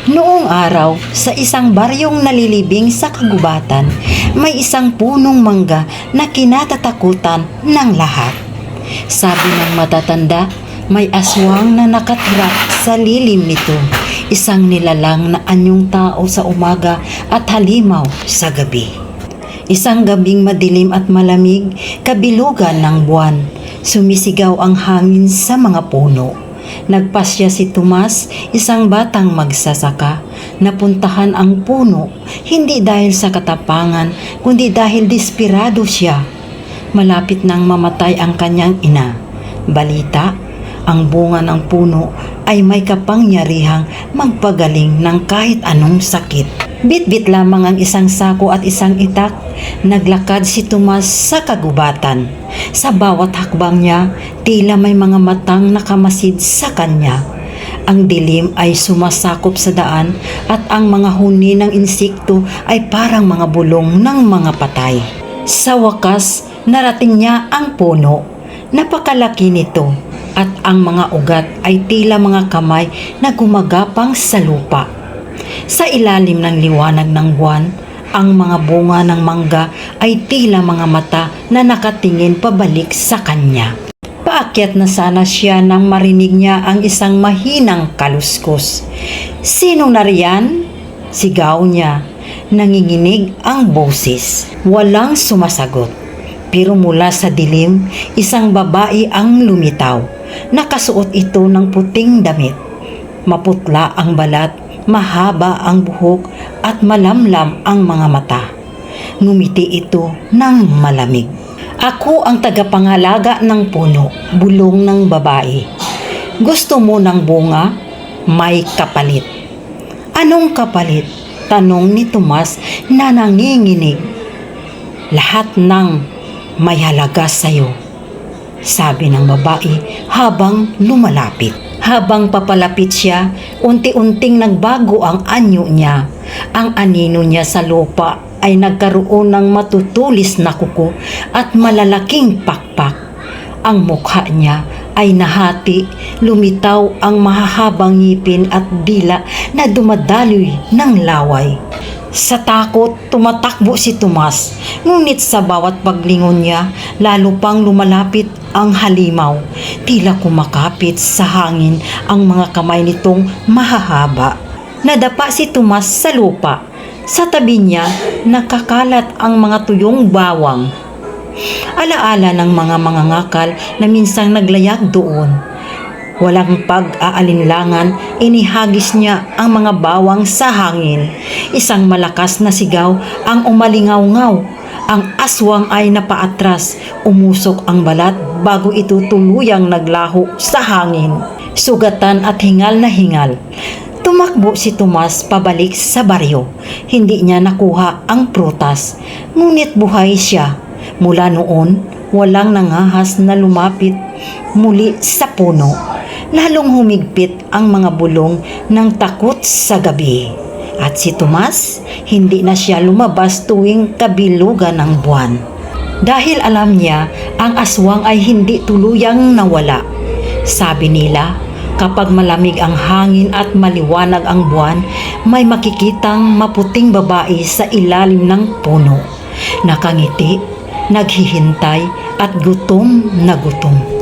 Noong araw, sa isang baryong nalilibing sa kagubatan, may isang punong mangga na kinatatakutan ng lahat. Sabi ng matatanda, may aswang na nakatira sa lilim nito, isang nilalang na anyong tao sa umaga at halimaw sa gabi. Isang gabing madilim at malamig, kabilugan ng buwan, sumisigaw ang hangin sa mga puno. Nagpasya si Tomas, isang batang magsasaka, napuntahan ang puno, hindi dahil sa katapangan, kundi dahil desperado siya. Malapit nang mamatay ang kanyang ina. Balita, ang bunga ng puno ay may kapangyarihang magpagaling ng kahit anong sakit. Bit-bit lamang ang isang sako at isang itak, naglakad si Tomas sa kagubatan. Sa bawat hakbang niya, tila may mga matang nakamasid sa kanya. Ang dilim ay sumasakop sa daan at ang mga huni ng insekto ay parang mga bulong ng mga patay. Sa wakas, narating niya ang puno. Napakalaki nito at ang mga ugat ay tila mga kamay na gumagapang sa lupa. Sa ilalim ng liwanag ng buwan, ang mga bunga ng mangga ay tila mga mata na nakatingin pabalik sa kanya. Paakyat na sana siya nang marinig niya ang isang mahinang kaluskos. "Sino nariyan?" sigaw niya. Nanginginig ang boses. Walang sumasagot. Pero mula sa dilim, isang babae ang lumitaw. Nakasuot ito ng puting damit. Maputla ang balat, mahaba ang buhok at malamlam ang mga mata. Ngumiti ito ng malamig. "Ako ang tagapangalaga ng puno," bulong ng babae. "Gusto mo ng bunga? May kapalit." "Anong kapalit?" tanong ni Tomas na nanginginig. "Lahat ng may halaga sa'yo," sabi ng babae habang lumalapit. Habang papalapit siya, unti-unting nagbago ang anyo niya. Ang anino niya sa lupa ay nagkaroon ng matutulis na kuko at malalaking pakpak. Ang mukha niya ay nahati, lumitaw ang mahahabang ngipin at dila na dumadaloy ng laway. Sa takot, tumatakbo si Tomas, ngunit sa bawat paglingon niya, lalo pang lumalapit ang halimaw. Tila kumakapit sa hangin ang mga kamay nitong mahahaba. Nadapa si Tomas sa lupa. Sa tabi niya, nakakalat ang mga tuyong bawang. Alaala ng mga mangangakal na minsang naglayag doon. Walang pag-aalinlangan, inihagis niya ang mga bawang sa hangin. Isang malakas na sigaw ang umalingaw-ngaw. Ang aswang ay napaatras, umusok ang balat bago ito tuluyang naglaho sa hangin. Sugatan at hingal na hingal. Tumakbo si Tomas pabalik sa baryo. Hindi niya nakuha ang prutas, ngunit buhay siya. Mula noon, walang nangahas na lumapit muli sa puno. Lalong humigpit ang mga bulong ng takot sa gabi. At si Tomas, hindi na siya lumabas tuwing kabilugan ng buwan. Dahil alam niya, ang aswang ay hindi tuluyang nawala. Sabi nila, kapag malamig ang hangin at maliwanag ang buwan, may makikitang maputing babae sa ilalim ng puno. Nakangiti, naghihintay at gutom na gutom.